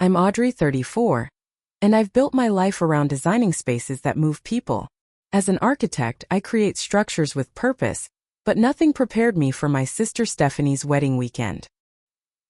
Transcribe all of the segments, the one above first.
I'm Audrey, 34, and I've built my life around designing spaces that move people. As an architect, I create structures with purpose, but nothing prepared me for my sister Stephanie's wedding weekend.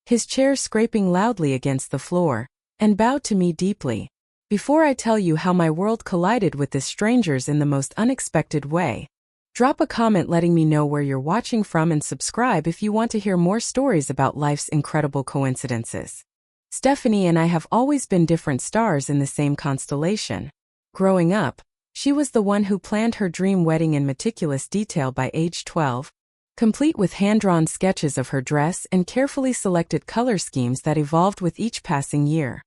His chair scraping loudly against the floor, and bowed to me deeply. Before I tell you how my world collided with this stranger's in the most unexpected way, drop a comment letting me know where you're watching from and subscribe if you want to hear more stories about life's incredible coincidences. Stephanie and I have always been different stars in the same constellation. Growing up, she was the one who planned her dream wedding in meticulous detail by age 12, complete with hand-drawn sketches of her dress and carefully selected color schemes that evolved with each passing year.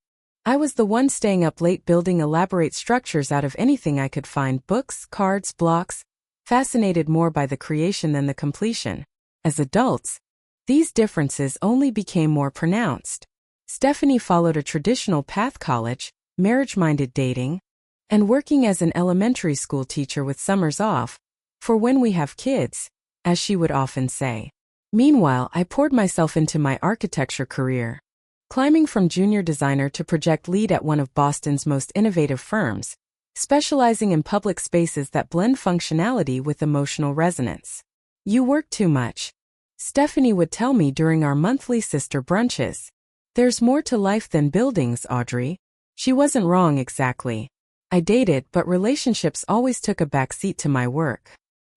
I was the one staying up late building elaborate structures out of anything I could find: books, cards, blocks, fascinated more by the creation than the completion. As adults, these differences only became more pronounced. Stephanie followed a traditional path: college, marriage-minded dating, and working as an elementary school teacher with summers off, for when we have kids, as she would often say. Meanwhile, I poured myself into my architecture career, climbing from junior designer to project lead at one of Boston's most innovative firms, specializing in public spaces that blend functionality with emotional resonance. "You work too much," Stephanie would tell me during our monthly sister brunches. "There's more to life than buildings, Audrey." She wasn't wrong exactly. I dated, but relationships always took a backseat to my work.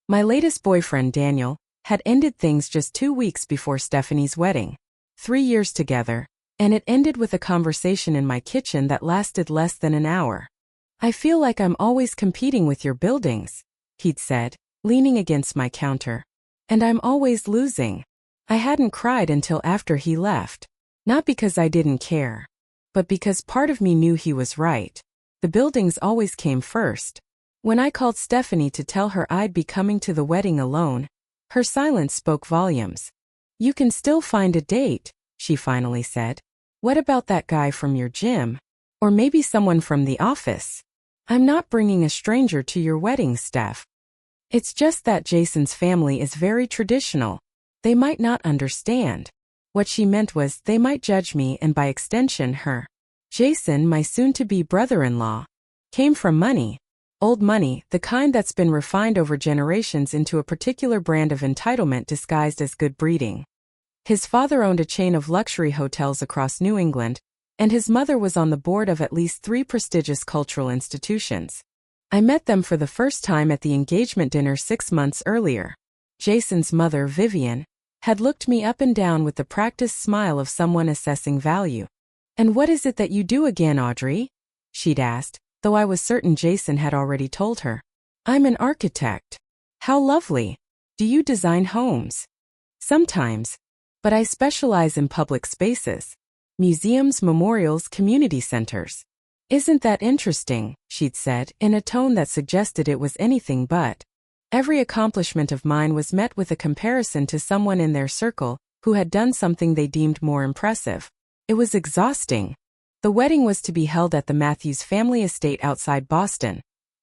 My latest boyfriend, Daniel, had ended things just 2 weeks before Stephanie's wedding. 3 years together, and it ended with a conversation in my kitchen that lasted less than an hour. "I feel like I'm always competing with your buildings," he'd said, leaning against my counter. "And I'm always losing." I hadn't cried until after he left. Not because I didn't care, but because part of me knew he was right. The buildings always came first. When I called Stephanie to tell her I'd be coming to the wedding alone, her silence spoke volumes. "You can still find a date," she finally said. "What about that guy from your gym? Or maybe someone from the office?" "I'm not bringing a stranger to your wedding, Steph. It's just that Jason's family is very traditional. They might not understand." What she meant was they might judge me and by extension her. Jason, my soon-to-be brother-in-law, came from money. Old money, the kind that's been refined over generations into a particular brand of entitlement disguised as good breeding. His father owned a chain of luxury hotels across New England, and his mother was on the board of at least 3 prestigious cultural institutions. I met them for the first time at the engagement dinner 6 months earlier. Jason's mother, Vivian, had looked me up and down with the practiced smile of someone assessing value. "And what is it that you do again, Audrey?" she'd asked, though I was certain Jason had already told her. "I'm an architect." "How lovely. Do you design homes?" "Sometimes, but I specialize in public spaces. Museums, memorials, community centers." "Isn't that interesting?" she'd said, in a tone that suggested it was anything but. Every accomplishment of mine was met with a comparison to someone in their circle who had done something they deemed more impressive. It was exhausting. The wedding was to be held at the Matthews family estate outside Boston,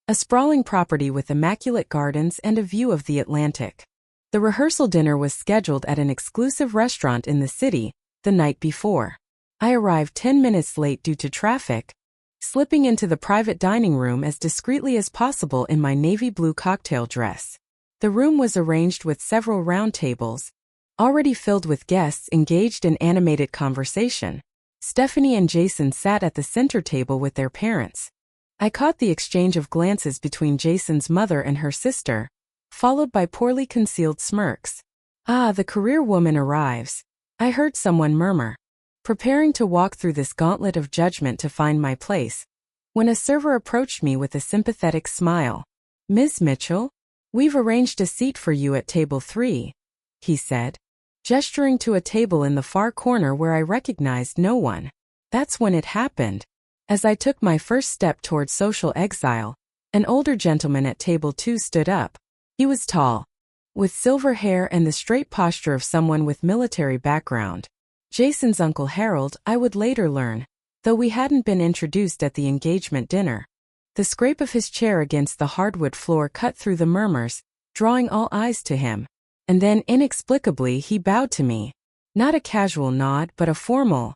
a sprawling property with immaculate gardens and a view of the Atlantic. The rehearsal dinner was scheduled at an exclusive restaurant in the city the night before. I arrived 10 minutes late due to traffic, slipping into the private dining room as discreetly as possible in my navy blue cocktail dress. The room was arranged with several round tables, already filled with guests engaged in animated conversation. Stephanie and Jason sat at the center table with their parents. I caught the exchange of glances between Jason's mother and her sister, followed by poorly concealed smirks. "Ah, the career woman arrives," I heard someone murmur, preparing to walk through this gauntlet of judgment to find my place, when a server approached me with a sympathetic smile. "Ms. Mitchell, we've arranged a seat for you at table 3, he said, gesturing to a table in the far corner where I recognized no one. That's when it happened. As I took my first step toward social exile, an older gentleman at table 2 stood up. He was tall, with silver hair and the straight posture of someone with military background. Jason's Uncle Harold, I would later learn, though we hadn't been introduced at the engagement dinner. The scrape of his chair against the hardwood floor cut through the murmurs, drawing all eyes to him. And then, inexplicably, he bowed to me. Not a casual nod, but a formal,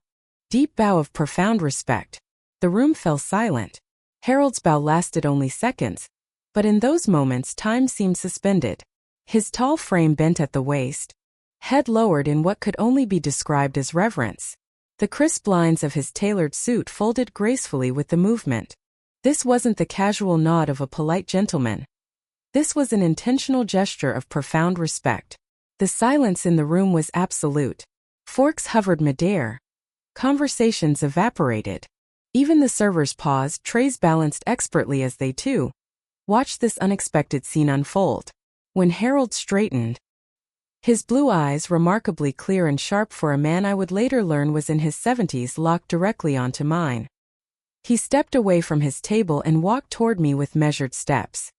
deep bow of profound respect. The room fell silent. Harold's bow lasted only seconds, but in those moments time seemed suspended. His tall frame bent at the waist, head lowered in what could only be described as reverence. The crisp lines of his tailored suit folded gracefully with the movement. This wasn't the casual nod of a polite gentleman. This was an intentional gesture of profound respect. The silence in the room was absolute. Forks hovered midair. Conversations evaporated. Even the servers paused, trays balanced expertly as they too watched this unexpected scene unfold. When Harold straightened, his blue eyes, remarkably clear and sharp for a man I would later learn was in his 70s, locked directly onto mine. He stepped away from his table and walked toward me with measured steps.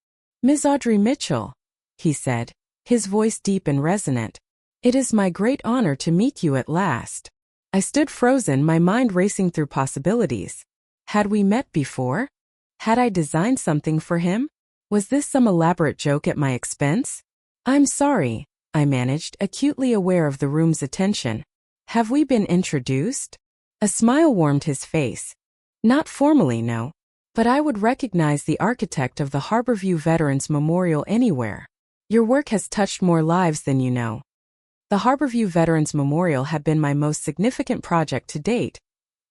"Ms. Audrey Mitchell," he said, his voice deep and resonant. "It is my great honor to meet you at last." I stood frozen, my mind racing through possibilities. Had we met before? Had I designed something for him? Was this some elaborate joke at my expense? "I'm sorry," I managed, acutely aware of the room's attention. "Have we been introduced?" A smile warmed his face. "Not formally, no. But I would recognize the architect of the Harborview Veterans Memorial anywhere. Your work has touched more lives than you know." The Harborview Veterans Memorial had been my most significant project to date,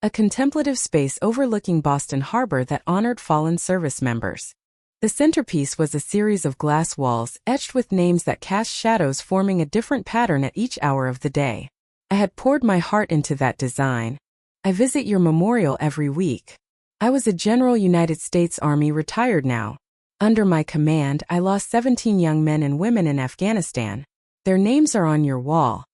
a contemplative space overlooking Boston Harbor that honored fallen service members. The centerpiece was a series of glass walls etched with names that cast shadows, forming a different pattern at each hour of the day. I had poured my heart into that design. "I visit your memorial every week. I was a General United States Army, retired now. Under my command, I lost 17 young men and women in Afghanistan. Their names are on your wall."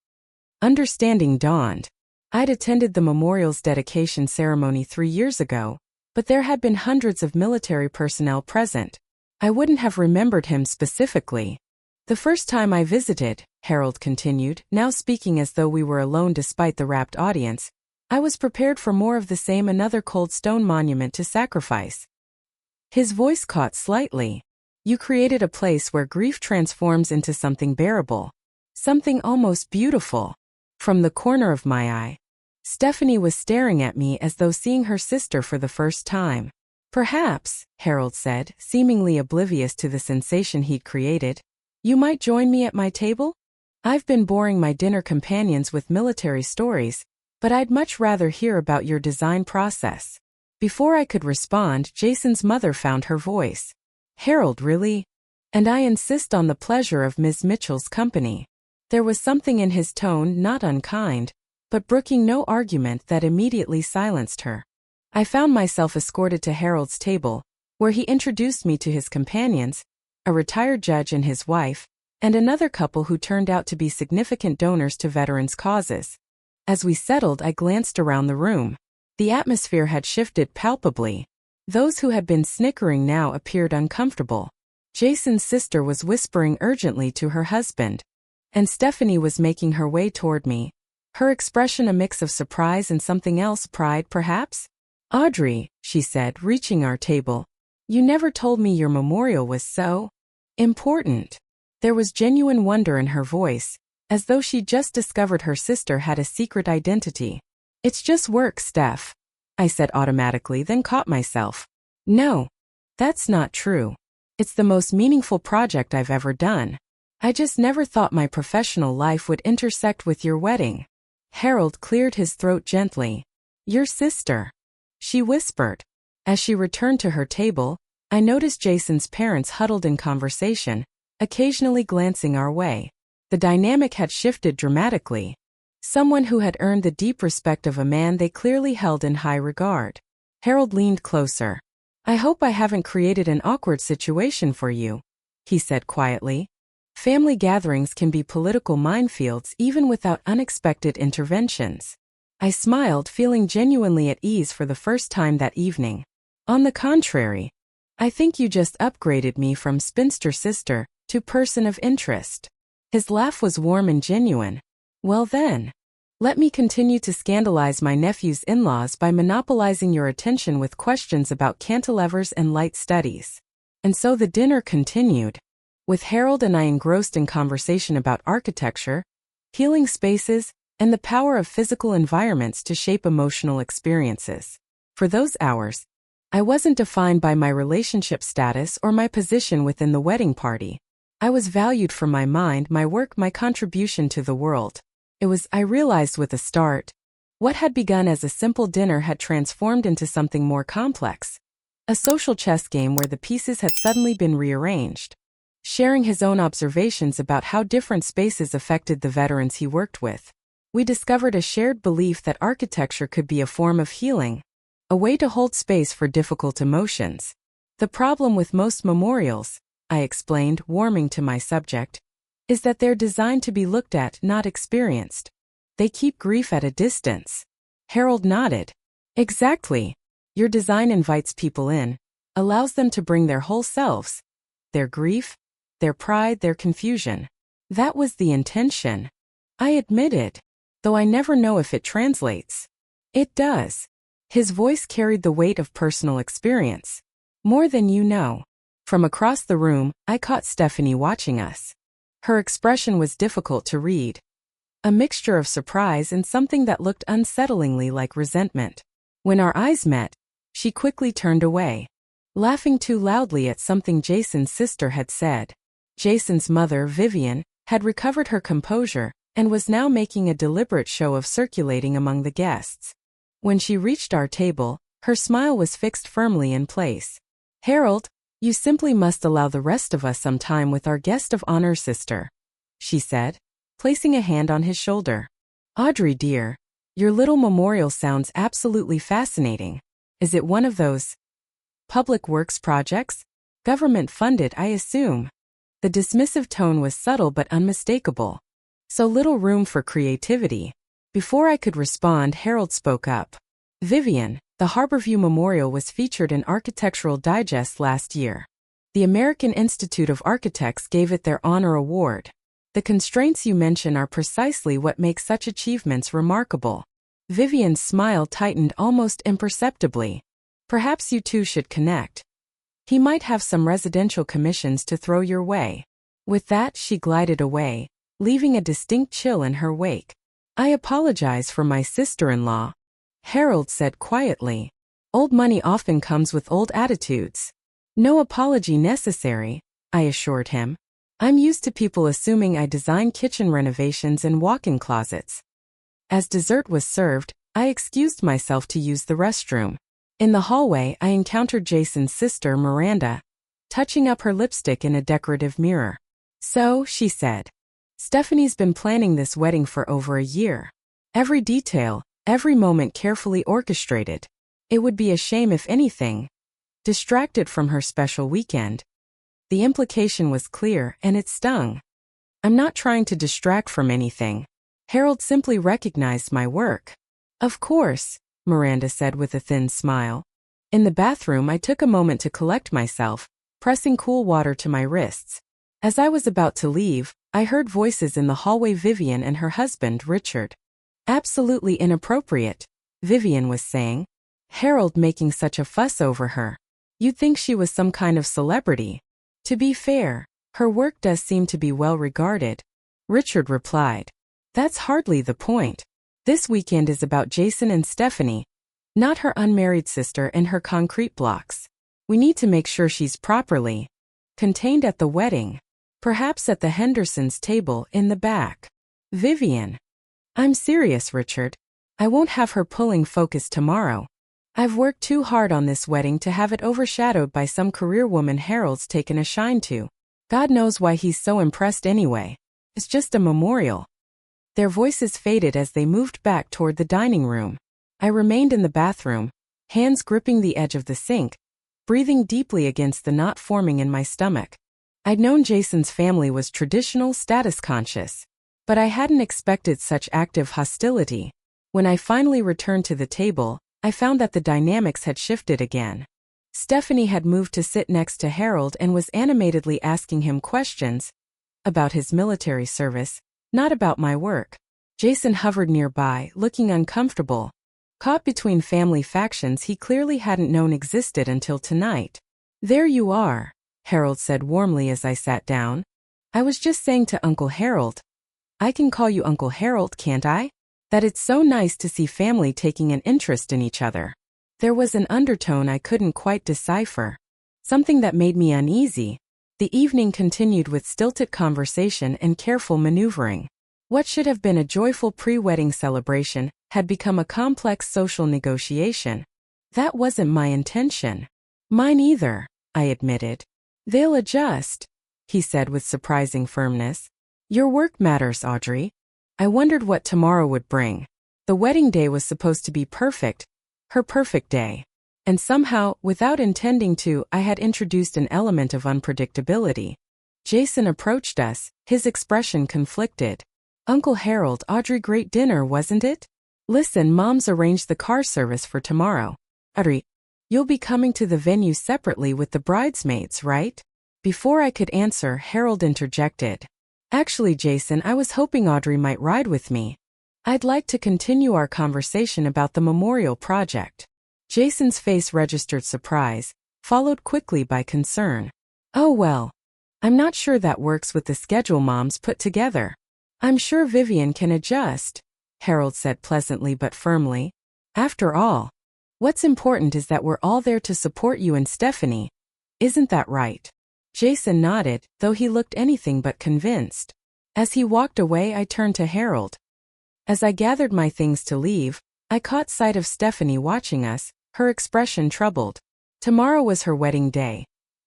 Understanding dawned. I'd attended the memorial's dedication ceremony 3 years ago, but there had been hundreds of military personnel present. I wouldn't have remembered him specifically. "The first time I visited," Harold continued, now speaking as though we were alone despite the rapt audience, "I was prepared for more of the same, another cold stone monument to sacrifice." His voice caught slightly. "You created a place where grief transforms into something bearable. Something almost beautiful." From the corner of my eye, Stephanie was staring at me as though seeing her sister for the first time. "Perhaps," Harold said, seemingly oblivious to the sensation he'd created, "you might join me at my table? I've been boring my dinner companions with military stories, but I'd much rather hear about your design process." Before I could respond, Jason's mother found her voice. "Harold, really? And I insist on the pleasure of Ms. Mitchell's company." There was something in his tone, not unkind, but brooking no argument, that immediately silenced her. I found myself escorted to Harold's table, where he introduced me to his companions, a retired judge and his wife, and another couple who turned out to be significant donors to veterans' causes. As we settled, I glanced around the room. The atmosphere had shifted palpably. Those who had been snickering now appeared uncomfortable. Jason's sister was whispering urgently to her husband, and Stephanie was making her way toward me, her expression a mix of surprise and something else, pride perhaps. "Audrey," she said, reaching our table, "you never told me your memorial was so important." There was genuine wonder in her voice, as though she'd just discovered her sister had a secret identity. "It's just work, Steph," I said automatically, then caught myself. "No, that's not true. It's the most meaningful project I've ever done. I just never thought my professional life would intersect with your wedding." Harold cleared his throat gently. "Your sister," she whispered. As she returned to her table, I noticed Jason's parents huddled in conversation, occasionally glancing our way. The dynamic had shifted dramatically. Someone who had earned the deep respect of a man they clearly held in high regard. Harold leaned closer. "I hope I haven't created an awkward situation for you," he said quietly. "Family gatherings can be political minefields even without unexpected interventions." I smiled, feeling genuinely at ease for the first time that evening. "On the contrary, I think you just upgraded me from spinster sister to person of interest." His laugh was warm and genuine. "Well then, let me continue to scandalize my nephew's in-laws by monopolizing your attention with questions about cantilevers and light studies." And so the dinner continued, with Harold and I engrossed in conversation about architecture, healing spaces, and the power of physical environments to shape emotional experiences. For those hours, I wasn't defined by my relationship status or my position within the wedding party. I was valued for my mind, my work, my contribution to the world. I realized with a start, what had begun as a simple dinner had transformed into something more complex. A social chess game where the pieces had suddenly been rearranged. Sharing his own observations about how different spaces affected the veterans he worked with, we discovered a shared belief that architecture could be a form of healing, a way to hold space for difficult emotions. The problem with most memorials, I explained, warming to my subject, is that they're designed to be looked at, not experienced. They keep grief at a distance. Harold nodded. Exactly. Your design invites people in, allows them to bring their whole selves, their grief, their pride, their confusion. That was the intention. I admitted, though I never know if it translates. It does. His voice carried the weight of personal experience. More than you know. From across the room, I caught Stephanie watching us. Her expression was difficult to read. A mixture of surprise and something that looked unsettlingly like resentment. When our eyes met, she quickly turned away, laughing too loudly at something Jason's sister had said. Jason's mother, Vivian, had recovered her composure and was now making a deliberate show of circulating among the guests. When she reached our table, her smile was fixed firmly in place. Harold, you simply must allow the rest of us some time with our guest of honor, sister, she said, placing a hand on his shoulder. Audrey dear, your little memorial sounds absolutely fascinating. Is it one of those public works projects? Government funded, I assume. The dismissive tone was subtle but unmistakable. So little room for creativity. Before I could respond, Harold spoke up. Vivian, the Harborview Memorial was featured in Architectural Digest last year. The American Institute of Architects gave it their honor award. The constraints you mention are precisely what make such achievements remarkable. Vivian's smile tightened almost imperceptibly. Perhaps you two should connect. He might have some residential commissions to throw your way. With that, she glided away, leaving a distinct chill in her wake. I apologize for my sister-in-law, Harold said quietly. Old money often comes with old attitudes. No apology necessary, I assured him. I'm used to people assuming I design kitchen renovations and walk-in closets. As dessert was served, I excused myself to use the restroom. In the hallway, I encountered Jason's sister, Miranda, touching up her lipstick in a decorative mirror. So, she said, Stephanie's been planning this wedding for over a year. Every detail, every moment carefully orchestrated. It would be a shame if anything distracted from her special weekend. The implication was clear, and it stung. I'm not trying to distract from anything. Harold simply recognized my work. Of course, Miranda said with a thin smile. In the bathroom, I took a moment to collect myself, pressing cool water to my wrists. As I was about to leave, I heard voices in the hallway. Vivian and her husband, Richard. Absolutely inappropriate, Vivian was saying. Harold making such a fuss over her. You'd think she was some kind of celebrity. To be fair, her work does seem to be well regarded, Richard replied. That's hardly the point. This weekend is about Jason and Stephanie, not her unmarried sister and her concrete blocks. We need to make sure she's properly contained at the wedding, perhaps at the Hendersons' table in the back. Vivian. I'm serious, Richard. I won't have her pulling focus tomorrow. I've worked too hard on this wedding to have it overshadowed by some career woman Harold's taken a shine to. God knows why he's so impressed anyway. It's just a memorial. Their voices faded as they moved back toward the dining room. I remained in the bathroom, hands gripping the edge of the sink, breathing deeply against the knot forming in my stomach. I'd known Jason's family was traditional, status-conscious, but I hadn't expected such active hostility. When I finally returned to the table, I found that the dynamics had shifted again. Stephanie had moved to sit next to Harold and was animatedly asking him questions about his military service, not about my work. Jason hovered nearby, looking uncomfortable. Caught between family factions he clearly hadn't known existed until tonight. There you are, Harold said warmly as I sat down. I was just saying to Uncle Harold. I can call you Uncle Harold, can't I? That it's so nice to see family taking an interest in each other. There was an undertone I couldn't quite decipher. Something that made me uneasy. The evening continued with stilted conversation and careful maneuvering. What should have been a joyful pre-wedding celebration had become a complex social negotiation. That wasn't my intention. Mine either, I admitted. They'll adjust, he said with surprising firmness. Your work matters, Audrey. I wondered what tomorrow would bring. The wedding day was supposed to be perfect, her perfect day. And somehow, without intending to, I had introduced an element of unpredictability. Jason approached us, his expression conflicted. Uncle Harold, Audrey, great dinner, wasn't it? Listen, Mom's arranged the car service for tomorrow. Audrey, you'll be coming to the venue separately with the bridesmaids, right? Before I could answer, Harold interjected. Actually, Jason, I was hoping Audrey might ride with me. I'd like to continue our conversation about the memorial project. Jason's face registered surprise, followed quickly by concern. Oh well, I'm not sure that works with the schedule Mom's put together. I'm sure Vivian can adjust, Harold said pleasantly but firmly. After all, what's important is that we're all there to support you and Stephanie. Isn't that right? Jason nodded, though he looked anything but convinced. As he walked away, I turned to Harold. As I gathered my things to leave, I caught sight of Stephanie watching us, her expression troubled. Tomorrow was her wedding day,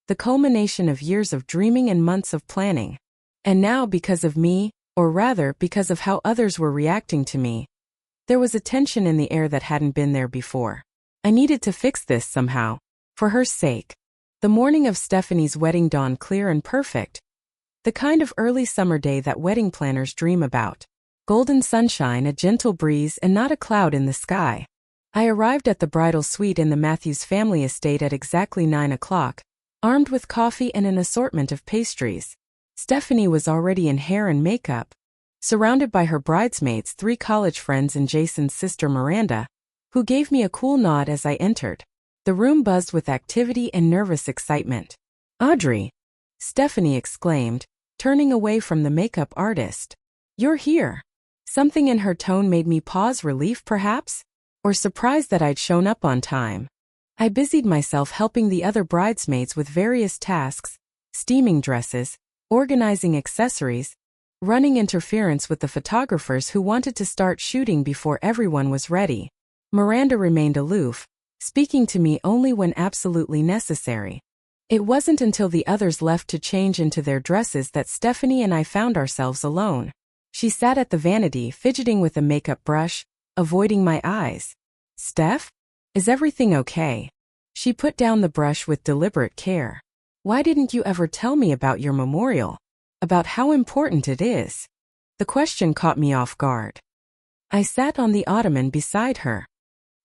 the culmination of years of dreaming and months of planning. And now, because of me, or rather, because of how others were reacting to me, there was a tension in the air that hadn't been there before. I needed to fix this somehow, for her sake. The morning of Stephanie's wedding dawned clear and perfect. The kind of early summer day that wedding planners dream about. Golden sunshine, a gentle breeze, and not a cloud in the sky. I arrived at the bridal suite in the Matthews family estate at exactly 9 o'clock, armed with coffee and an assortment of pastries. Stephanie was already in hair and makeup, surrounded by her bridesmaids, 3 college friends and Jason's sister Miranda, who gave me a cool nod as I entered. The room buzzed with activity and nervous excitement. Audrey, Stephanie exclaimed, turning away from the makeup artist. You're here. Something in her tone made me pause, relief perhaps? Or surprised that I'd shown up on time. I busied myself helping the other bridesmaids with various tasks, steaming dresses, organizing accessories, running interference with the photographers who wanted to start shooting before everyone was ready. Miranda remained aloof, speaking to me only when absolutely necessary. It wasn't until the others left to change into their dresses that Stephanie and I found ourselves alone. She sat at the vanity, fidgeting with a makeup brush, avoiding my eyes. Steph? Is everything okay? She put down the brush with deliberate care. Why didn't you ever tell me about your memorial? About how important it is? The question caught me off guard. I sat on the ottoman beside her.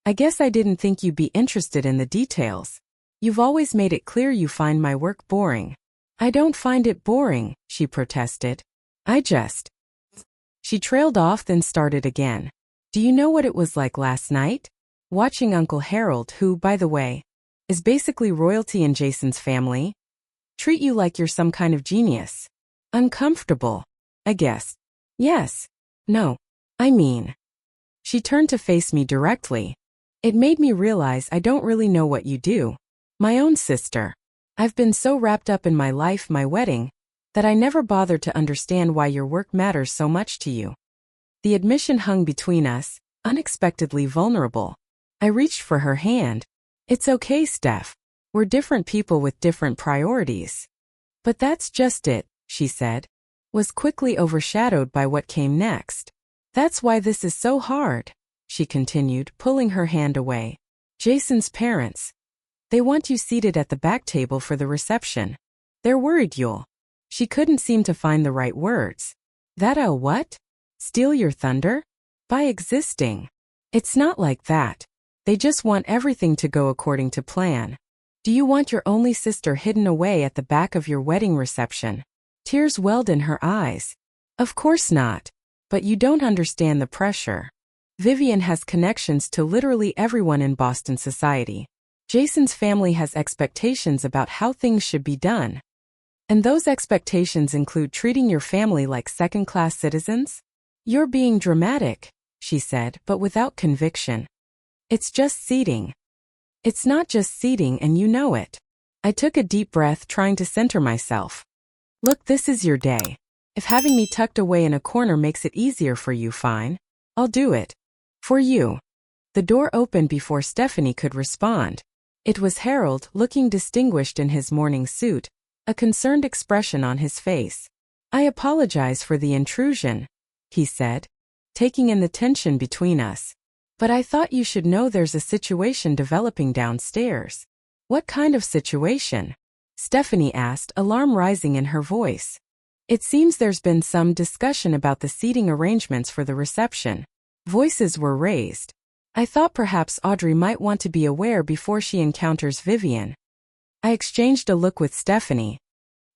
I guess I didn't think you'd be interested in the details. You've always made it clear you find my work boring. I don't find it boring, she protested. She trailed off, then started again. Do you know what it was like last night? Watching Uncle Harold, who, by the way, is basically royalty in Jason's family, treat you like you're some kind of genius. Uncomfortable, I guess. Yes. No. I mean. She turned to face me directly. It made me realize I don't really know what you do. My own sister. I've been so wrapped up in my life, my wedding, that I never bothered to understand why your work matters so much to you. The admission hung between us, unexpectedly vulnerable. I reached for her hand. It's okay, Steph. We're different people with different priorities. But that's just it, she said, was quickly overshadowed by what came next. That's why this is so hard, she continued, pulling her hand away. Jason's parents. They want you seated at the back table for the reception. They're worried you'll. She couldn't seem to find the right words. That I'll what? Steal your thunder? By existing. It's not like that. They just want everything to go according to plan. Do you want your only sister hidden away at the back of your wedding reception? Tears welled in her eyes. Of course not. But you don't understand the pressure. Vivian has connections to literally everyone in Boston society. Jason's family has expectations about how things should be done. And those expectations include treating your family like second-class citizens? You're being dramatic, she said, but without conviction. It's just seating. It's not just seating, and you know it. I took a deep breath, trying to center myself. Look, this is your day. If having me tucked away in a corner makes it easier for you, fine. I'll do it. For you. The door opened before Stephanie could respond. It was Harold, looking distinguished in his morning suit, a concerned expression on his face. I apologize for the intrusion, he said, taking in the tension between us. But I thought you should know there's a situation developing downstairs. What kind of situation? Stephanie asked, alarm rising in her voice. It seems there's been some discussion about the seating arrangements for the reception. Voices were raised. I thought perhaps Audrey might want to be aware before she encounters Vivian. I exchanged a look with Stephanie.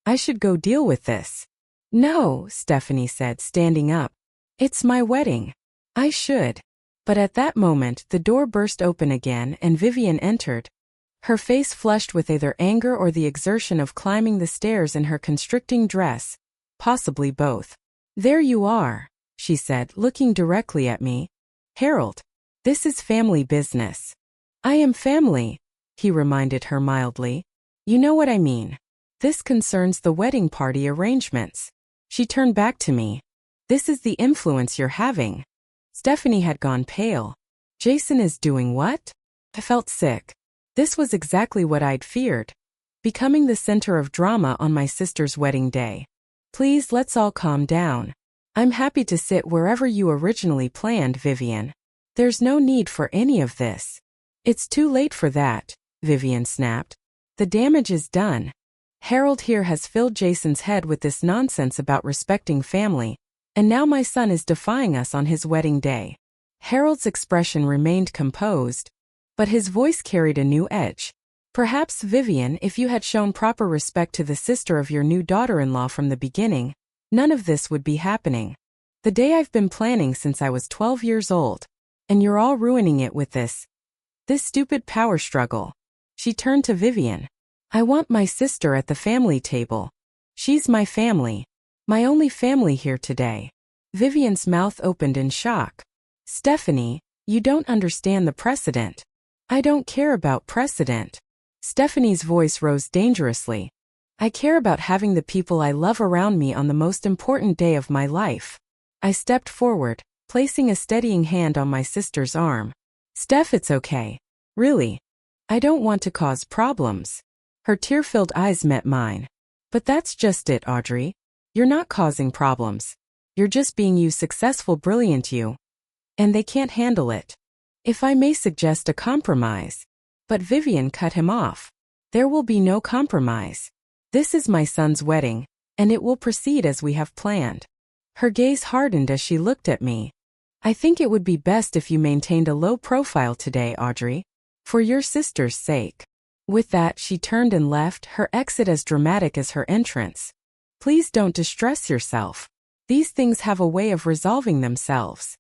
I should go deal with this. No, Stephanie said, standing up. It's my wedding. I should. But at that moment, the door burst open again and Vivian entered. Her face flushed with either anger or the exertion of climbing the stairs in her constricting dress, possibly both. There you are, she said, looking directly at me. Harold. This is family business. I am family, he reminded her mildly. You know what I mean. This concerns the wedding party arrangements. She turned back to me. This is the influence you're having. Stephanie had gone pale. Jason is doing what? I felt sick. This was exactly what I'd feared. Becoming the center of drama on my sister's wedding day. Please, let's all calm down. I'm happy to sit wherever you originally planned, Vivian. There's no need for any of this. It's too late for that, Vivian snapped. The damage is done. Harold here has filled Jason's head with this nonsense about respecting family, and now my son is defying us on his wedding day. Harold's expression remained composed, but his voice carried a new edge. Perhaps, Vivian, if you had shown proper respect to the sister of your new daughter-in-law from the beginning, none of this would be happening. The day I've been planning since I was 12 years old. And you're all ruining it with this stupid power struggle. She turned to Vivian. I want my sister at the family table. She's my family. My only family here today. Vivian's mouth opened in shock. Stephanie, you don't understand the precedent. I don't care about precedent. Stephanie's voice rose dangerously. I care about having the people I love around me on the most important day of my life. I stepped forward, placing a steadying hand on my sister's arm. Steph, it's okay. Really. I don't want to cause problems. Her tear-filled eyes met mine. But that's just it, Audrey. You're not causing problems. You're just being you, successful, brilliant you. And they can't handle it. If I may suggest a compromise. But Vivian cut him off. There will be no compromise. This is my son's wedding, and it will proceed as we have planned. Her gaze hardened as she looked at me. I think it would be best if you maintained a low profile today, Audrey. For your sister's sake. With that, she turned and left, her exit as dramatic as her entrance. Please don't distress yourself. These things have a way of resolving themselves.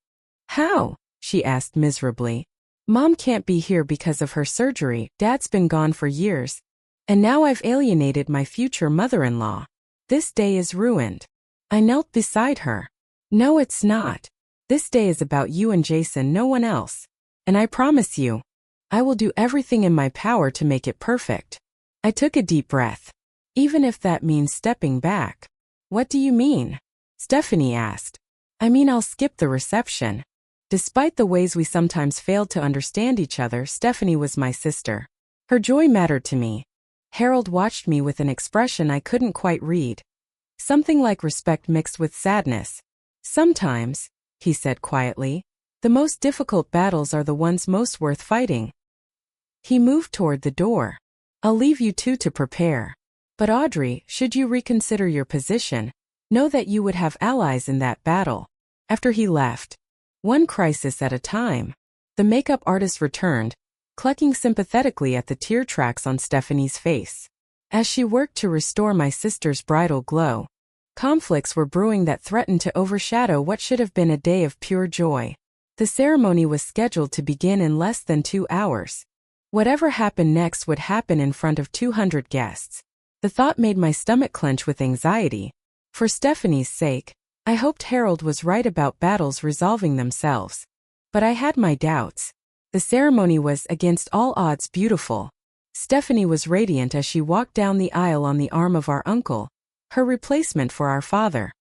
How? She asked miserably. Mom can't be here because of her surgery, Dad's been gone for years. And now I've alienated my future mother-in-law. This day is ruined. I knelt beside her. No, it's not. This day is about you and Jason, no one else. And I promise you, I will do everything in my power to make it perfect. I took a deep breath. Even if that means stepping back. What do you mean? Stephanie asked. I mean, I'll skip the reception. Despite the ways we sometimes failed to understand each other, Stephanie was my sister. Her joy mattered to me. Harold watched me with an expression I couldn't quite read. Something like respect mixed with sadness. Sometimes, he said quietly, the most difficult battles are the ones most worth fighting. He moved toward the door. I'll leave you two to prepare. But Audrey, should you reconsider your position, know that you would have allies in that battle. After he left, one crisis at a time, the makeup artist returned, clucking sympathetically at the tear tracks on Stephanie's face. As she worked to restore my sister's bridal glow, conflicts were brewing that threatened to overshadow what should have been a day of pure joy. The ceremony was scheduled to begin in less than 2 hours. Whatever happened next would happen in front of 200 guests. The thought made my stomach clench with anxiety. For Stephanie's sake, I hoped Harold was right about battles resolving themselves. But I had my doubts. The ceremony was, against all odds, beautiful. Stephanie was radiant as she walked down the aisle on the arm of our uncle, her replacement for our father,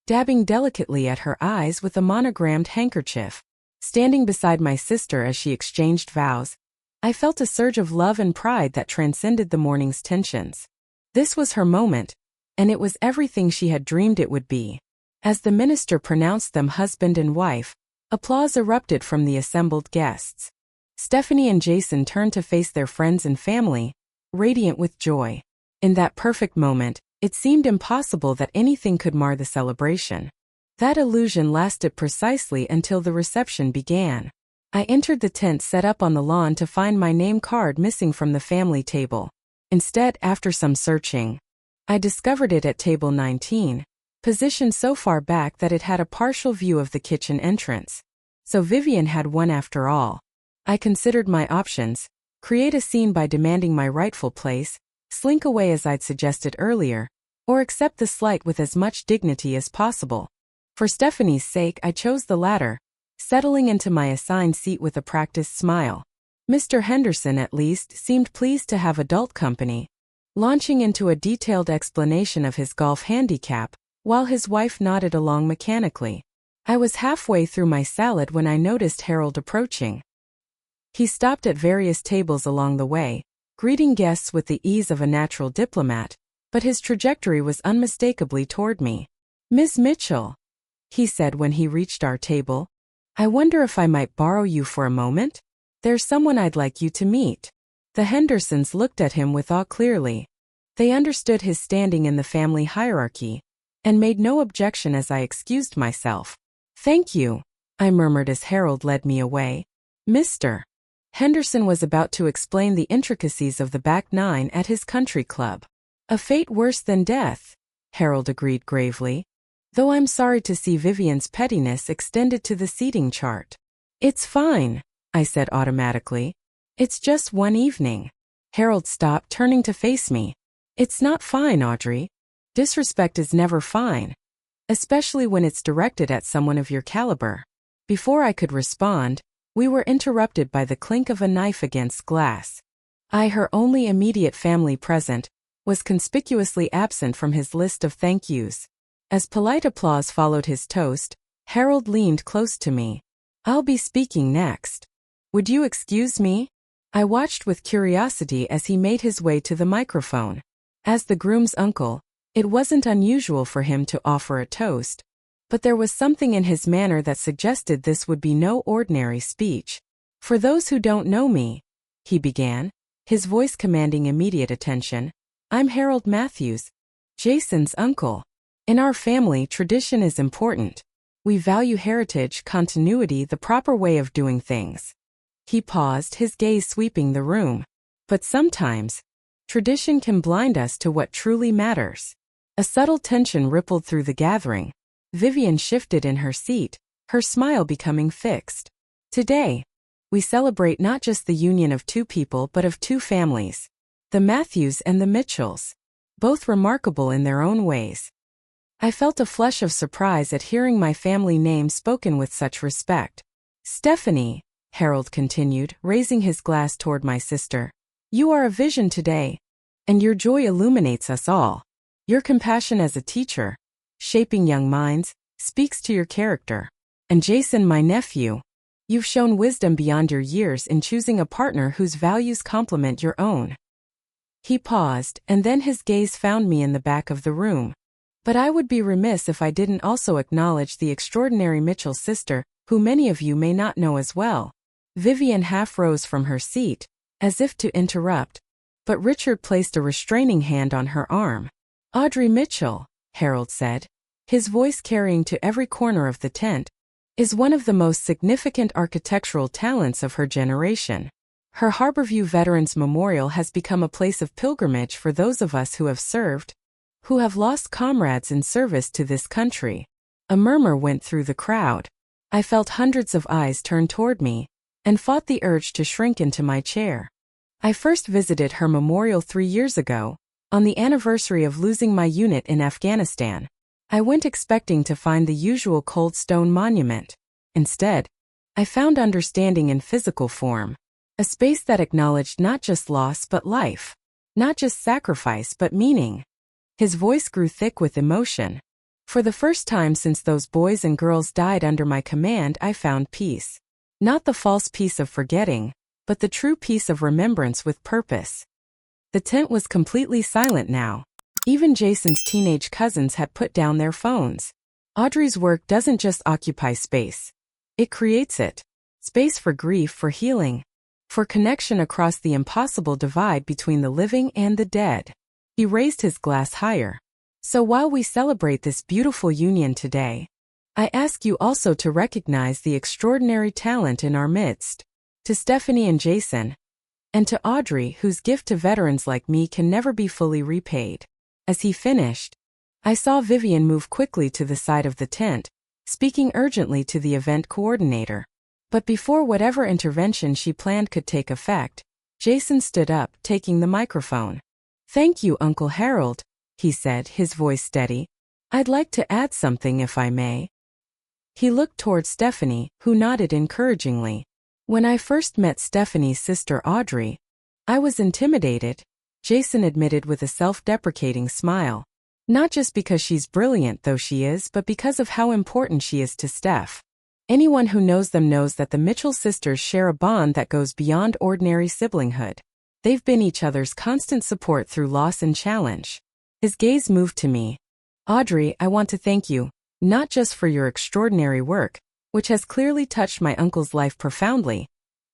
dabbing delicately at her eyes with a monogrammed handkerchief. Standing beside my sister as she exchanged vows, I felt a surge of love and pride that transcended the morning's tensions. This was her moment, and it was everything she had dreamed it would be. As the minister pronounced them husband and wife, applause erupted from the assembled guests. Stephanie and Jason turned to face their friends and family, radiant with joy. In that perfect moment, it seemed impossible that anything could mar the celebration. That illusion lasted precisely until the reception began. I entered the tent set up on the lawn to find my name card missing from the family table. Instead, after some searching, I discovered it at table 19, positioned so far back that it had a partial view of the kitchen entrance. So Vivian had won after all. I considered my options: create a scene by demanding my rightful place, slink away as I'd suggested earlier, or accept the slight with as much dignity as possible. For Stephanie's sake, I chose the latter, settling into my assigned seat with a practiced smile. Mr. Henderson, at least, seemed pleased to have adult company, launching into a detailed explanation of his golf handicap, while his wife nodded along mechanically. I was halfway through my salad when I noticed Harold approaching. He stopped at various tables along the way, greeting guests with the ease of a natural diplomat, but his trajectory was unmistakably toward me. "Miss Mitchell," he said when he reached our table, "I wonder if I might borrow you for a moment? There's someone I'd like you to meet." The Hendersons looked at him with awe clearly. They understood his standing in the family hierarchy, and made no objection as I excused myself. "Thank you," I murmured as Harold led me away. "Mr. Henderson was about to explain the intricacies of the back nine at his country club. "A fate worse than death," Harold agreed gravely, "though I'm sorry to see Vivian's pettiness extended to the seating chart." "It's fine," I said automatically. "It's just one evening." Harold stopped, turning to face me. "It's not fine, Audrey. Disrespect is never fine, especially when it's directed at someone of your caliber." Before I could respond, we were interrupted by the clink of a knife against glass. I, her only immediate family present, was conspicuously absent from his list of thank yous. As polite applause followed his toast, Harold leaned close to me. "I'll be speaking next. Would you excuse me?" I watched with curiosity as he made his way to the microphone. As the groom's uncle, it wasn't unusual for him to offer a toast, but there was something in his manner that suggested this would be no ordinary speech. "For those who don't know me," he began, his voice commanding immediate attention, "I'm Harold Matthews, Jason's uncle. In our family, tradition is important. We value heritage, continuity, the proper way of doing things." He paused, his gaze sweeping the room. "But sometimes, tradition can blind us to what truly matters." A subtle tension rippled through the gathering. Vivian shifted in her seat, her smile becoming fixed. "Today, we celebrate not just the union of two people but of two families, the Matthews and the Mitchells, both remarkable in their own ways." I felt a flush of surprise at hearing my family name spoken with such respect. "Stephanie," Harold continued, raising his glass toward my sister, "you are a vision today, and your joy illuminates us all. Your compassion as a teacher, shaping young minds, speaks to your character. And Jason, my nephew, you've shown wisdom beyond your years in choosing a partner whose values complement your own." He paused, and then his gaze found me in the back of the room. But I would be remiss if I didn't also acknowledge the extraordinary Mitchell sister, who many of you may not know as well. Vivian half rose from her seat, as if to interrupt, but Richard placed a restraining hand on her arm. "Audrey Mitchell," Harold said, his voice carrying to every corner of the tent, "is one of the most significant architectural talents of her generation. Her Harborview Veterans Memorial has become a place of pilgrimage for those of us who have served, who have lost comrades in service to this country." A murmur went through the crowd. I felt hundreds of eyes turn toward me, and fought the urge to shrink into my chair. I first visited her memorial 3 years ago, on the anniversary of losing my unit in Afghanistan. I went expecting to find the usual cold stone monument. Instead, I found understanding in physical form. A space that acknowledged not just loss but life. Not just sacrifice but meaning. His voice grew thick with emotion. For the first time since those boys and girls died under my command, I found peace. Not the false peace of forgetting, but the true peace of remembrance with purpose. The tent was completely silent now. Even Jason's teenage cousins had put down their phones. Audrey's work doesn't just occupy space. It creates it. Space for grief, for healing, for connection across the impossible divide between the living and the dead. He raised his glass higher. So while we celebrate this beautiful union today, I ask you also to recognize the extraordinary talent in our midst. To Stephanie and Jason, and to Audrey, whose gift to veterans like me can never be fully repaid. As he finished, I saw Vivian move quickly to the side of the tent, speaking urgently to the event coordinator. But before whatever intervention she planned could take effect, Jason stood up, taking the microphone. "Thank you, Uncle Harold," he said, his voice steady. "I'd like to add something if I may." He looked toward Stephanie, who nodded encouragingly. "When I first met Stephanie's sister Audrey, I was intimidated," Jason admitted with a self-deprecating smile. "Not just because she's brilliant, though she is, but because of how important she is to Steph. Anyone who knows them knows that the Mitchell sisters share a bond that goes beyond ordinary siblinghood. They've been each other's constant support through loss and challenge." His gaze moved to me. "Audrey, I want to thank you, not just for your extraordinary work, which has clearly touched my uncle's life profoundly,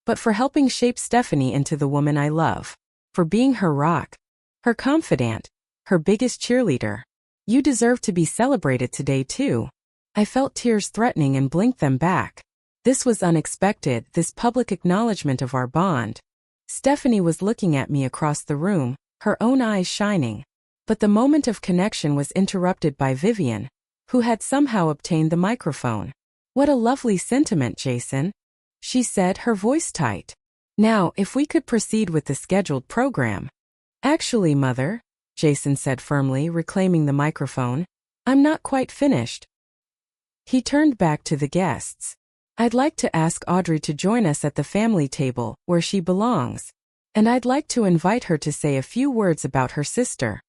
but for helping shape Stephanie into the woman I love. For being her rock, her confidant, her biggest cheerleader. You deserve to be celebrated today too." I felt tears threatening and blinked them back. This was unexpected, this public acknowledgement of our bond. Stephanie was looking at me across the room, her own eyes shining. But the moment of connection was interrupted by Vivian, who had somehow obtained the microphone. "What a lovely sentiment, Jason," she said, her voice tight. "Now, if we could proceed with the scheduled program." "Actually, Mother," Jason said firmly, reclaiming the microphone, "I'm not quite finished." He turned back to the guests. "I'd like to ask Audrey to join us at the family table, where she belongs. And I'd like to invite her to say a few words about her sister."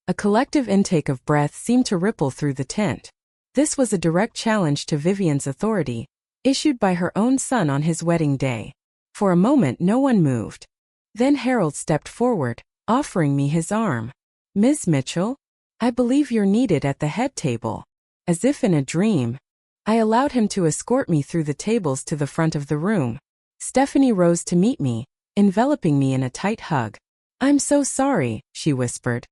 A collective intake of breath seemed to ripple through the tent. This was a direct challenge to Vivian's authority, issued by her own son on his wedding day. For a moment no one moved. Then Harold stepped forward, offering me his arm. "Ms. Mitchell, I believe you're needed at the head table." As if in a dream, I allowed him to escort me through the tables to the front of the room. Stephanie rose to meet me, enveloping me in a tight hug. "I'm so sorry," she whispered.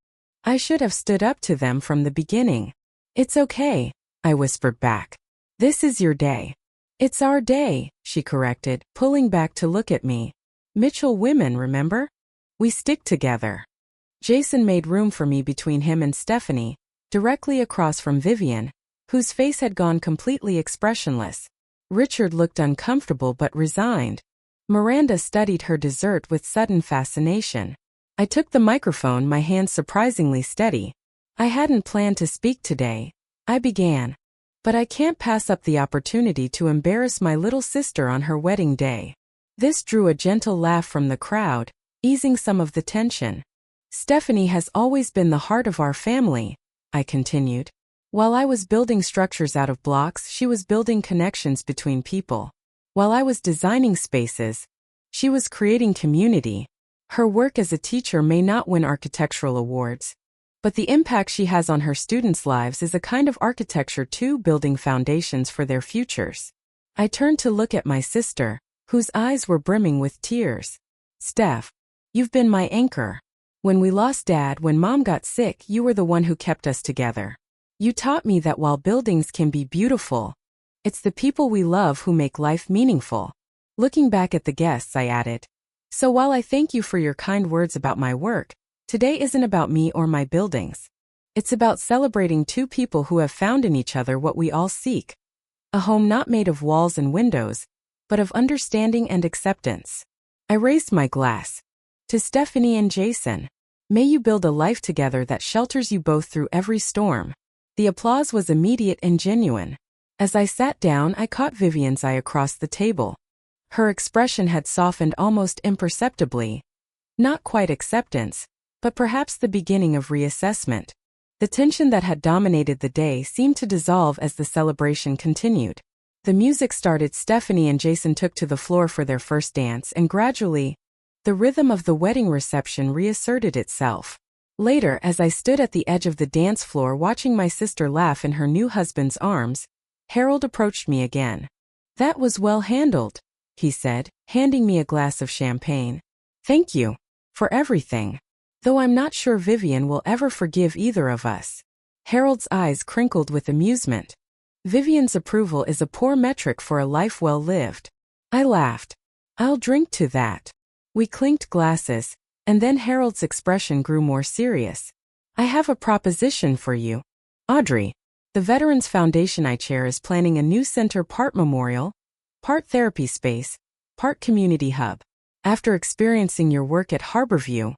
"I should have stood up to them from the beginning." "It's okay," I whispered back. "This is your day." "It's our day," she corrected, pulling back to look at me. "Mitchell women, remember? We stick together." Jason made room for me between him and Stephanie, directly across from Vivian, whose face had gone completely expressionless. Richard looked uncomfortable but resigned. Miranda studied her dessert with sudden fascination. I took the microphone, my hands surprisingly steady. "I hadn't planned to speak today," I began. "But I can't pass up the opportunity to embarrass my little sister on her wedding day." This drew a gentle laugh from the crowd, easing some of the tension. "Stephanie has always been the heart of our family," I continued. "While I was building structures out of blocks, she was building connections between people. While I was designing spaces, she was creating community. Her work as a teacher may not win architectural awards, but the impact she has on her students' lives is a kind of architecture too, building foundations for their futures." I turned to look at my sister, whose eyes were brimming with tears. "Steph, you've been my anchor. When we lost Dad, when Mom got sick, you were the one who kept us together. You taught me that while buildings can be beautiful, it's the people we love who make life meaningful." Looking back at the guests, I added, "So while I thank you for your kind words about my work, today isn't about me or my buildings. It's about celebrating two people who have found in each other what we all seek. A home not made of walls and windows, but of understanding and acceptance." I raised my glass. "To Stephanie and Jason, may you build a life together that shelters you both through every storm." The applause was immediate and genuine. As I sat down, I caught Vivian's eye across the table. Her expression had softened almost imperceptibly. Not quite acceptance, but perhaps the beginning of reassessment. The tension that had dominated the day seemed to dissolve as the celebration continued. The music started. Stephanie and Jason took to the floor for their first dance, and gradually, the rhythm of the wedding reception reasserted itself. Later, as I stood at the edge of the dance floor watching my sister laugh in her new husband's arms, Harold approached me again. "That was well handled," he said, handing me a glass of champagne. "Thank you for everything. Though I'm not sure Vivian will ever forgive either of us." Harold's eyes crinkled with amusement. "Vivian's approval is a poor metric for a life well lived." I laughed. "I'll drink to that." We clinked glasses, and then Harold's expression grew more serious. "I have a proposition for you, Audrey. The Veterans Foundation I chair is planning a new center, part memorial, part therapy space, part community hub. After experiencing your work at Harborview,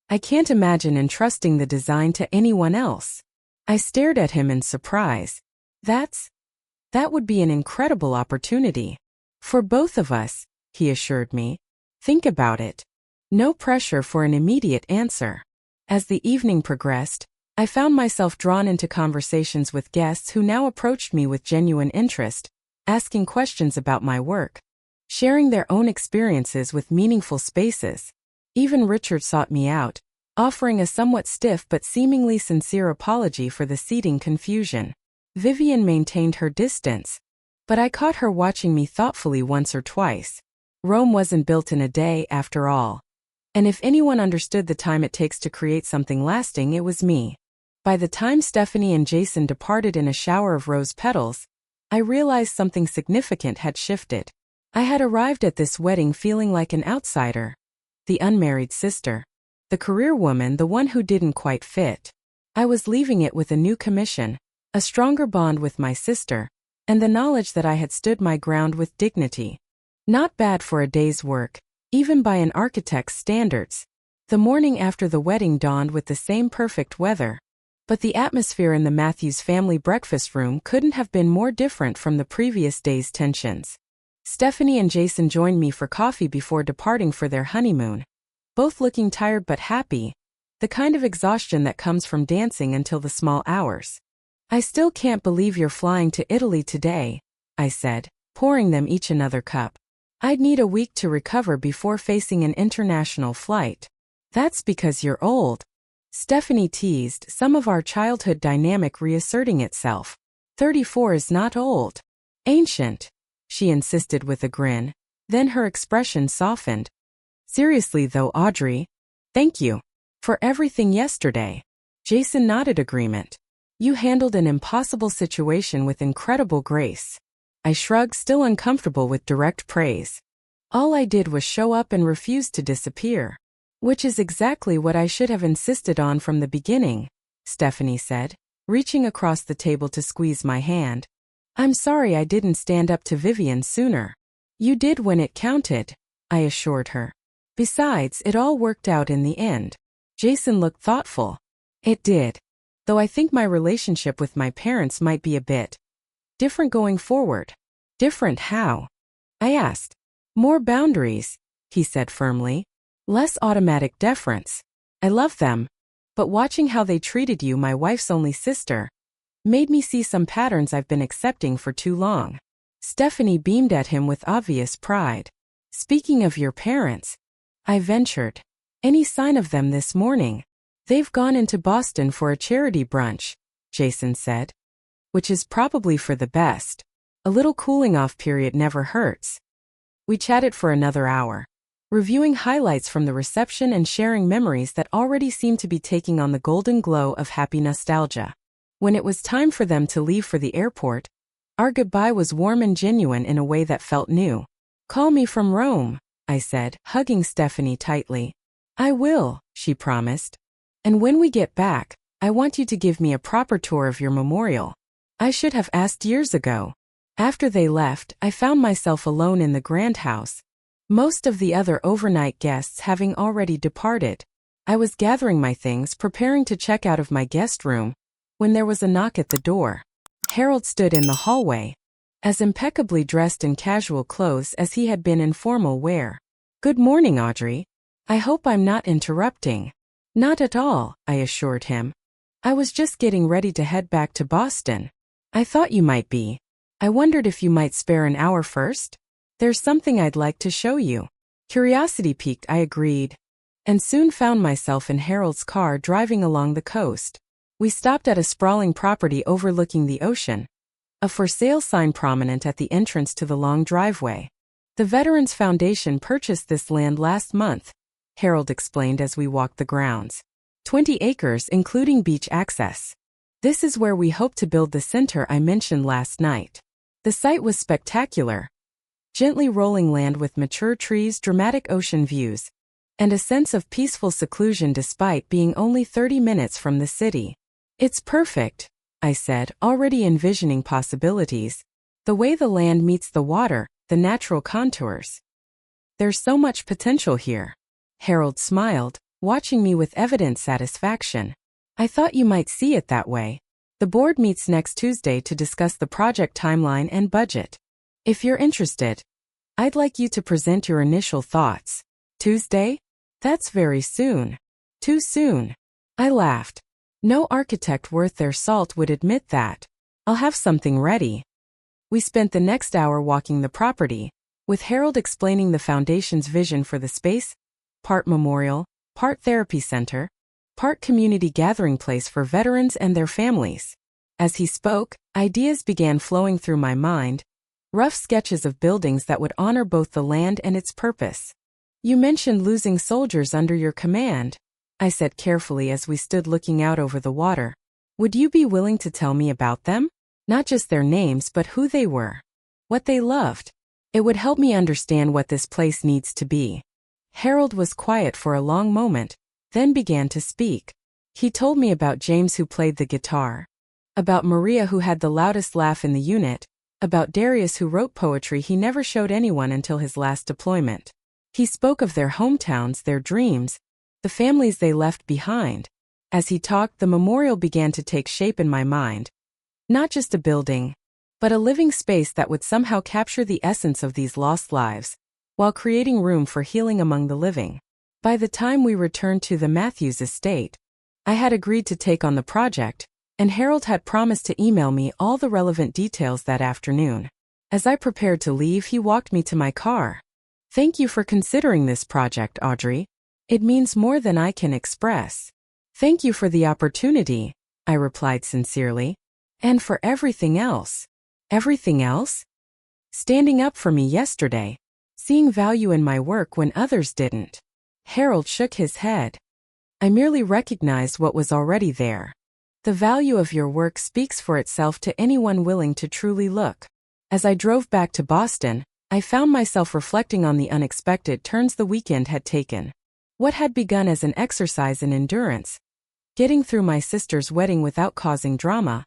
I can't imagine entrusting the design to anyone else." I stared at him in surprise. That would be an incredible opportunity. "For both of us," he assured me. "Think about it." No pressure for an immediate answer. As the evening progressed, I found myself drawn into conversations with guests who now approached me with genuine interest, asking questions about my work, sharing their own experiences with meaningful spaces. Even Richard sought me out, offering a somewhat stiff but seemingly sincere apology for the seating confusion. Vivian maintained her distance, but I caught her watching me thoughtfully once or twice. Rome wasn't built in a day, after all. And if anyone understood the time it takes to create something lasting, it was me. By the time Stephanie and Jason departed in a shower of rose petals, I realized something significant had shifted. I had arrived at this wedding feeling like an outsider. The unmarried sister. The career woman, the one who didn't quite fit. I was leaving it with a new commission, a stronger bond with my sister, and the knowledge that I had stood my ground with dignity. Not bad for a day's work, even by an architect's standards. The morning after the wedding dawned with the same perfect weather, but the atmosphere in the Matthews family breakfast room couldn't have been more different from the previous day's tensions. Stephanie and Jason joined me for coffee before departing for their honeymoon, both looking tired but happy, the kind of exhaustion that comes from dancing until the small hours. "I still can't believe you're flying to Italy today," I said, pouring them each another cup. "I'd need a week to recover before facing an international flight." "That's because you're old," Stephanie teased, some of our childhood dynamic reasserting itself. 34 is not old. Ancient, she insisted with a grin. Then her expression softened. "Seriously though, Audrey, thank you for everything yesterday." Jason nodded agreement. "You handled an impossible situation with incredible grace." I shrugged, still uncomfortable with direct praise. "All I did was show up and refuse to disappear." "Which is exactly what I should have insisted on from the beginning," Stephanie said, reaching across the table to squeeze my hand. "I'm sorry I didn't stand up to Vivian sooner." "You did when it counted," I assured her. "Besides, it all worked out in the end." Jason looked thoughtful. "It did. Though I think my relationship with my parents might be a bit different going forward." "Different how?" I asked. "More boundaries," he said firmly. "Less automatic deference. I love them, but watching how they treated you, my wife's only sister, made me see some patterns I've been accepting for too long." Stephanie beamed at him with obvious pride. "Speaking of your parents," I ventured, "any sign of them this morning?" "They've gone into Boston for a charity brunch," Jason said. "Which is probably for the best. A little cooling off period never hurts." We chatted for another hour, reviewing highlights from the reception and sharing memories that already seemed to be taking on the golden glow of happy nostalgia. When it was time for them to leave for the airport, our goodbye was warm and genuine in a way that felt new. "Call me from Rome," I said, hugging Stephanie tightly. "I will," she promised. "And when we get back, I want you to give me a proper tour of your memorial." I should have asked years ago. After they left, I found myself alone in the grand house, most of the other overnight guests having already departed. I was gathering my things, preparing to check out of my guest room, when there was a knock at the door. Harold stood in the hallway, as impeccably dressed in casual clothes as he had been in formal wear. "Good morning, Audrey. I hope I'm not interrupting." "Not at all," I assured him. "I was just getting ready to head back to Boston." "I thought you might be. I wondered if you might spare an hour first? There's something I'd like to show you." Curiosity piqued, I agreed, and soon found myself in Harold's car driving along the coast. We stopped at a sprawling property overlooking the ocean, a for sale sign prominent at the entrance to the long driveway. "The Veterans Foundation purchased this land last month," Harold explained as we walked the grounds. 20 acres including beach access. "This is where we hope to build the center I mentioned last night." The site was spectacular. Gently rolling land with mature trees, dramatic ocean views, and a sense of peaceful seclusion despite being only 30 minutes from the city. "It's perfect," I said, already envisioning possibilities. "The way the land meets the water, the natural contours. There's so much potential here." Harold smiled, watching me with evident satisfaction. "I thought you might see it that way. The board meets next Tuesday to discuss the project timeline and budget. If you're interested, I'd like you to present your initial thoughts." "Tuesday? That's very soon." "Too soon." I laughed. No architect worth their salt would admit that. "I'll have something ready." We spent the next hour walking the property, with Harold explaining the foundation's vision for the space: part memorial, part therapy center, part community gathering place for veterans and their families. As he spoke, ideas began flowing through my mind, rough sketches of buildings that would honor both the land and its purpose. "You mentioned losing soldiers under your command," I said carefully as we stood looking out over the water. "Would you be willing to tell me about them? Not just their names, but who they were, what they loved. It would help me understand what this place needs to be." Harold was quiet for a long moment, then began to speak. He told me about James, who played the guitar, about Maria, who had the loudest laugh in the unit, about Darius, who wrote poetry he never showed anyone until his last deployment. He spoke of their hometowns, their dreams, the families they left behind. As he talked, the memorial began to take shape in my mind. Not just a building, but a living space that would somehow capture the essence of these lost lives, while creating room for healing among the living. By the time we returned to the Matthews estate, I had agreed to take on the project, and Harold had promised to email me all the relevant details that afternoon. As I prepared to leave, he walked me to my car. "Thank you for considering this project, Audrey. It means more than I can express." "Thank you for the opportunity," I replied sincerely. "And for everything else." "Everything else?" "Standing up for me yesterday. Seeing value in my work when others didn't." Harold shook his head. "I merely recognized what was already there. The value of your work speaks for itself to anyone willing to truly look." As I drove back to Boston, I found myself reflecting on the unexpected turns the weekend had taken. What had begun as an exercise in endurance, getting through my sister's wedding without causing drama,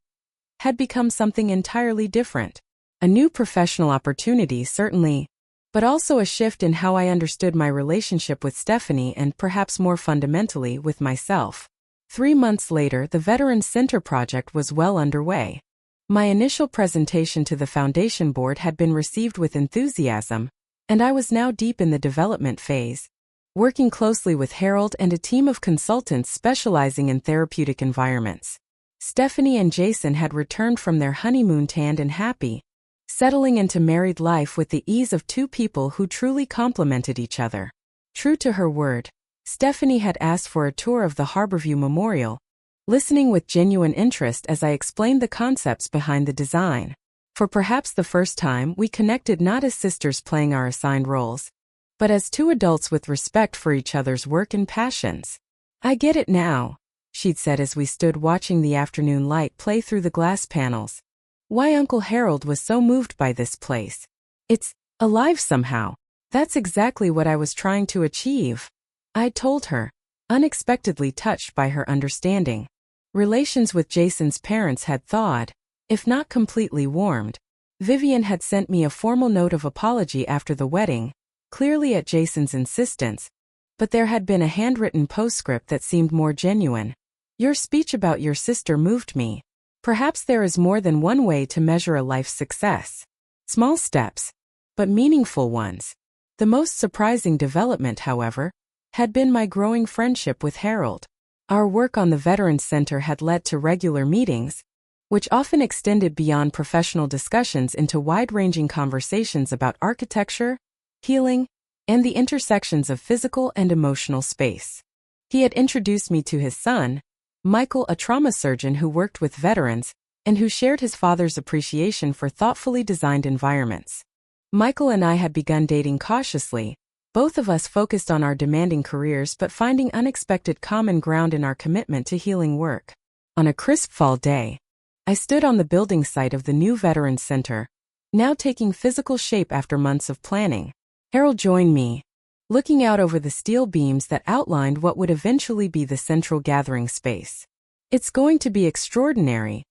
had become something entirely different. A new professional opportunity, certainly, but also a shift in how I understood my relationship with Stephanie and, perhaps more fundamentally, with myself. 3 months later, the Veterans Center project was well underway. My initial presentation to the foundation board had been received with enthusiasm, and I was now deep in the development phase, working closely with Harold and a team of consultants specializing in therapeutic environments. Stephanie and Jason had returned from their honeymoon tanned and happy, settling into married life with the ease of two people who truly complemented each other. True to her word, Stephanie had asked for a tour of the Harborview Memorial, listening with genuine interest as I explained the concepts behind the design. For perhaps the first time, we connected not as sisters playing our assigned roles, but as two adults with respect for each other's work and passions. "I get it now," she'd said as we stood watching the afternoon light play through the glass panels. "Why Uncle Harold was so moved by this place. It's alive somehow." "That's exactly what I was trying to achieve," I told her, unexpectedly touched by her understanding. Relations with Jason's parents had thawed, if not completely warmed. Vivian had sent me a formal note of apology after the wedding, clearly at Jason's insistence, but there had been a handwritten postscript that seemed more genuine. "Your speech about your sister moved me. Perhaps there is more than one way to measure a life's success. Small steps, but meaningful ones. The most surprising development, however, had been my growing friendship with Harold. Our work on the Veterans Center had led to regular meetings, which often extended beyond professional discussions into wide-ranging conversations about architecture, healing, and the intersections of physical and emotional space. He had introduced me to his son, Michael, a trauma surgeon who worked with veterans and who shared his father's appreciation for thoughtfully designed environments. Michael and I had begun dating cautiously, both of us focused on our demanding careers but finding unexpected common ground in our commitment to healing work. On a crisp fall day, I stood on the building site of the new Veterans Center, now taking physical shape after months of planning. Harold joined me, looking out over the steel beams that outlined what would eventually be the central gathering space. "It's going to be extraordinary,"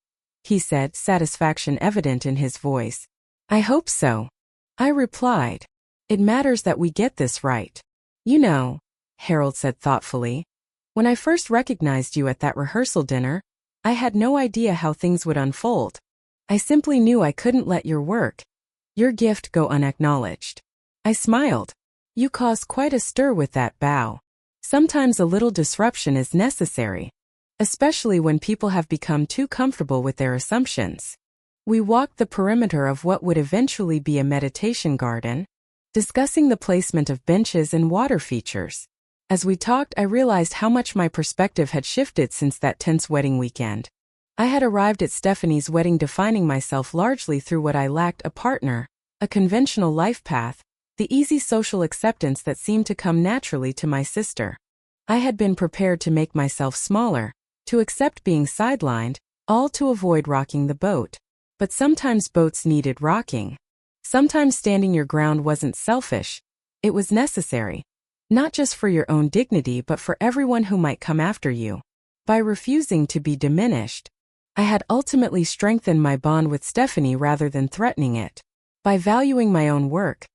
he said, satisfaction evident in his voice. "I hope so," I replied. "It matters that we get this right." "You know," Harold said thoughtfully, "when I first recognized you at that rehearsal dinner, I had no idea how things would unfold. I simply knew I couldn't let your gift go unacknowledged." I smiled. "You caused quite a stir with that bow. Sometimes a little disruption is necessary, especially when people have become too comfortable with their assumptions." We walked the perimeter of what would eventually be a meditation garden, discussing the placement of benches and water features. As we talked, I realized how much my perspective had shifted since that tense wedding weekend. I had arrived at Stephanie's wedding defining myself largely through what I lacked: a partner, a conventional life path, the easy social acceptance that seemed to come naturally to my sister. I had been prepared to make myself smaller, to accept being sidelined, all to avoid rocking the boat. But sometimes boats needed rocking. Sometimes standing your ground wasn't selfish, it was necessary. Not just for your own dignity but for everyone who might come after you. By refusing to be diminished, I had ultimately strengthened my bond with Stephanie rather than threatening it. By valuing my own work,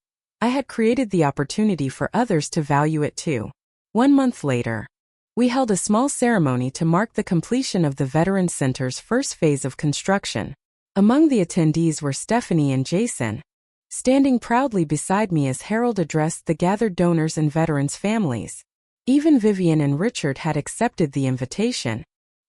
I had created the opportunity for others to value it too. 1 month later, we held a small ceremony to mark the completion of the Veterans Center's first phase of construction. Among the attendees were Stephanie and Jason, standing proudly beside me as Harold addressed the gathered donors and veterans' families. Even Vivian and Richard had accepted the invitation.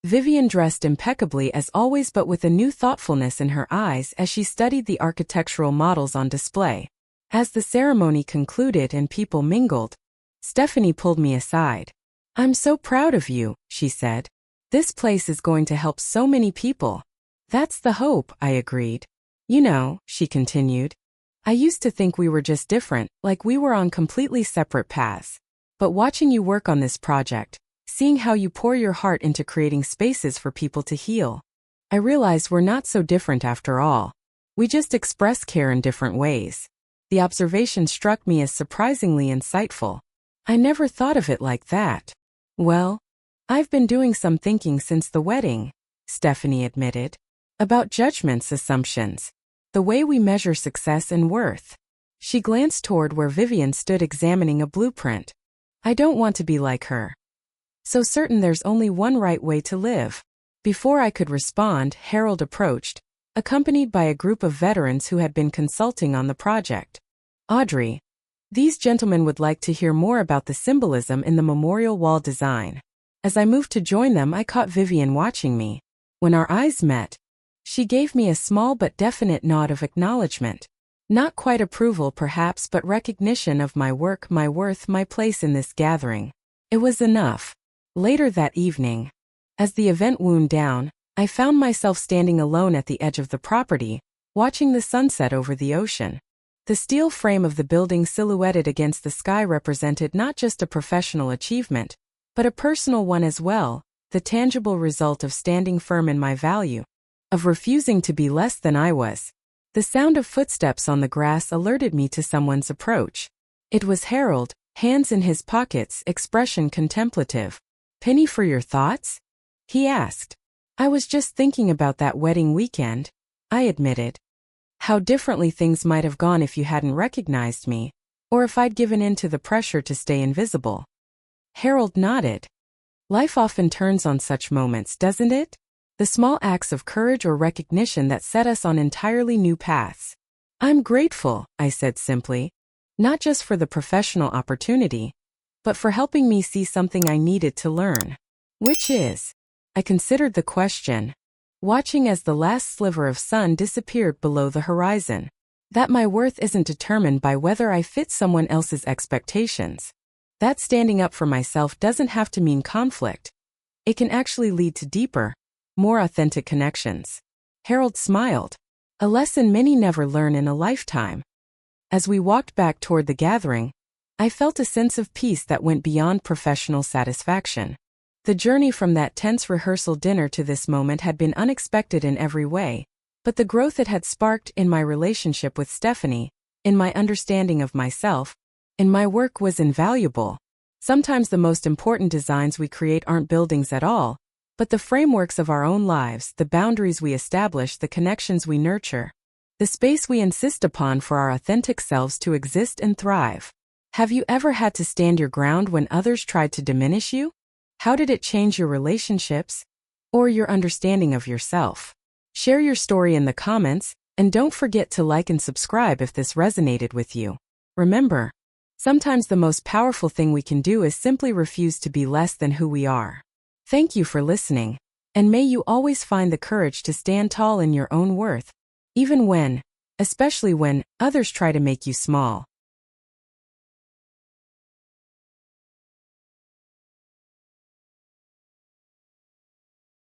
Vivian dressed impeccably as always but with a new thoughtfulness in her eyes as she studied the architectural models on display. As the ceremony concluded and people mingled, Stephanie pulled me aside. "I'm so proud of you," she said. "This place is going to help so many people." "That's the hope," I agreed. "You know," she continued, "I used to think we were just different, like we were on completely separate paths. But watching you work on this project, seeing how you pour your heart into creating spaces for people to heal, I realized we're not so different after all. We just express care in different ways." The observation struck me as surprisingly insightful. I never thought of it like that. "Well, I've been doing some thinking since the wedding," Stephanie admitted. "About judgments, assumptions, the way we measure success and worth." She glanced toward where Vivian stood examining a blueprint. "I don't want to be like her. So certain there's only one right way to live." Before I could respond, Harold approached, accompanied by a group of veterans who had been consulting on the project. "Audrey, these gentlemen would like to hear more about the symbolism in the memorial wall design." As I moved to join them, I caught Vivian watching me. When our eyes met, she gave me a small but definite nod of acknowledgement. Not quite approval perhaps, but recognition of my work, my worth, my place in this gathering. It was enough. Later that evening, as the event wound down, I found myself standing alone at the edge of the property, watching the sunset over the ocean. The steel frame of the building silhouetted against the sky represented not just a professional achievement, but a personal one as well, the tangible result of standing firm in my value, of refusing to be less than I was. The sound of footsteps on the grass alerted me to someone's approach. It was Harold, hands in his pockets, expression contemplative. "Penny for your thoughts?" he asked. "I was just thinking about that wedding weekend," I admitted. "How differently things might have gone if you hadn't recognized me, or if I'd given in to the pressure to stay invisible." Harold nodded. "Life often turns on such moments, doesn't it? The small acts of courage or recognition that set us on entirely new paths. I'm grateful, I said simply, not just for the professional opportunity, but for helping me see something I needed to learn. Which is? I considered the question, watching as the last sliver of sun disappeared below the horizon. That my worth isn't determined by whether I fit someone else's expectations. That standing up for myself doesn't have to mean conflict. It can actually lead to deeper, more authentic connections. Harold smiled, a lesson many never learn in a lifetime. As we walked back toward the gathering, I felt a sense of peace that went beyond professional satisfaction. The journey from that tense rehearsal dinner to this moment had been unexpected in every way, but the growth it had sparked in my relationship with Stephanie, in my understanding of myself, in my work was invaluable. Sometimes the most important designs we create aren't buildings at all, but the frameworks of our own lives, the boundaries we establish, the connections we nurture, the space we insist upon for our authentic selves to exist and thrive. Have you ever had to stand your ground when others tried to diminish you? How did it change your relationships or your understanding of yourself? Share your story in the comments, and don't forget to like and subscribe if this resonated with you. Remember, sometimes the most powerful thing we can do is simply refuse to be less than who we are. Thank you for listening, and may you always find the courage to stand tall in your own worth, even when, especially when, others try to make you small.